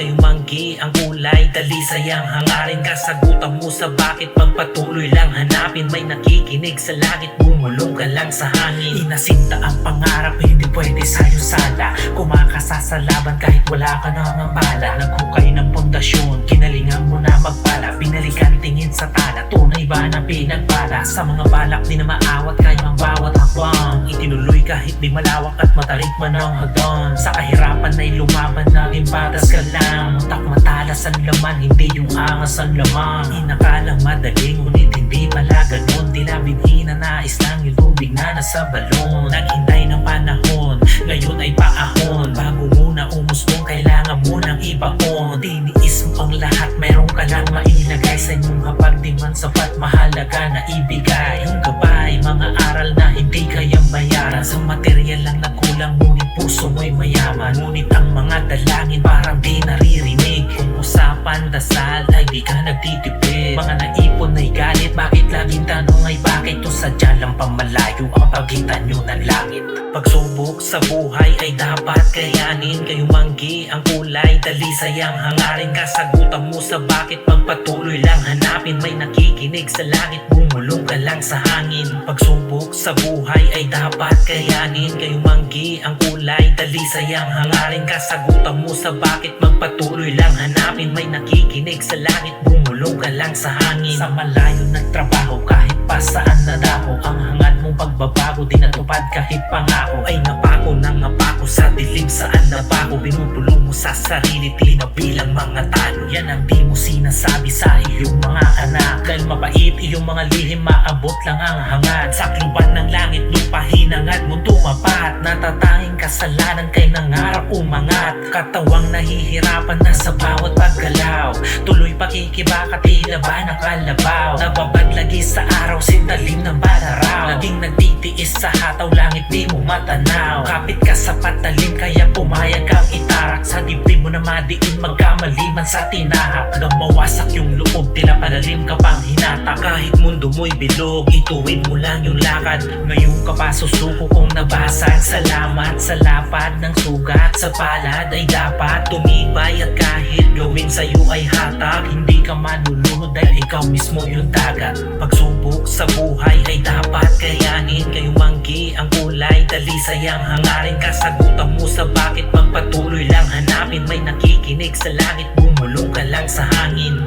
kayong manggi ang kulay, dalisay ang hangarin. Kasagutan mo sa bakit pagpatuloy lang hanapin. May nakikinig sa langit, bumulong ka lang sa hangin. Inasinta ang pangarap, hindi pwede sa'yo sala. Kumakasa sa laban kahit wala ka nang bala. Naghukay ng pundasyon, kinalingan mo na magpala. Binalikan tingin sa tala, tunay ba na pinagpala? Sa mga balak di na maawat kayo ang bawat hakbang. Itinuloy kahit di malawak at matarik man ang hagdan. Sa kahirapan ay lumaban, naging batas ka lang. Mutak matalas ang laman, hindi yung angas ang lamang. Inakalang madaling, ngunit hindi pala ganun. Tila binhina, nais lang yung tubig na nasa balon. Naghintay ng panahon, ngayon ay paahon. Bago muna umusbong, kailangan mo nang ibaon. Tiniis mo ang lahat, meron ka lang mailagay. Sa inyong hapag di man sapat, mahalaga na ibigay. Yung gabay, mga aral na hindi kayang bayaran. Sa material lang nagkulang, ngunit puso mo'y mayaman. Ngunit ang mga dalangin parang di naririnig. Kung usapan dasal ay di ka nagtitipid. Mga naipon ay galit, bakit laging tanong ay bakit? To sadya lang pamalayo ang pagitan nyo ng langit. Pagsubok sa buhay ay dapat kayanin. Kayong manggi ang kulay, dalisay ang hangarin. Kasagutan mo sa bakit pagpatuloy lang hanapin. May nakikinig sa langit, bumulong ka lang sa hangin. Pagsubok sa buhay ay dapat kayanin. Kayong manggi ang kulay, dalisay ang hangarin. Kasagutan mo sa bakit magpatuloy lang hanapin. May nakikinig sa langit, bumulong ka lang sa hangin. Sa malayo nagtrabaho kahit pa saan nadaho. Ang hangad mong pagbabago di natupad kahit pangako. Ay napako ng napako sa dilim, saan napako. Binubulong mo sa sarili, tili na bilang mga talo. Yan ang di mo sinasabi sa iyong mga anak. Dahil mabait iyong mga lihim, maabot lang ang hangad. Sa kluban ng langit, lupa hinangad mong tumapat. Natatanging kasalanan kay nangarap umangat. Katawang nahihirapan na sa bawat paggalaw. Tuloy pakikibaka, tila ba nakalabaw. Nababad lagi sa araw, sintalim ng balaraw. Laging nagtitiis sa hataw, langit di mo matanaw. Kapit ka sa patalim, kaya pumayag kang itarak. Sa dibdib mo na madiin, magkamaliman sa tinahak. Hanggang mawasak yung loob, tila palalim ka pang hinata. Kahit mundo mo'y bilog, ituwid mo lang yung lakad. Ngayon ka pa susuko kung nabasag. Salamat sa lapad ng sugat. Sa palad ay dapat tumibay. At kahit gawin sa'yo ay hatak, hindi ka manulunod dahil ikaw mismo yung dagat. Pagsubok sa buhay ay dapat kayanin. Kayong manggi ang kulay, dalisay ang hangarin. Kasagutan mo sa bakit magpatuloy lang hanapin. May nakikinig sa langit, bumulong ka lang sa hangin.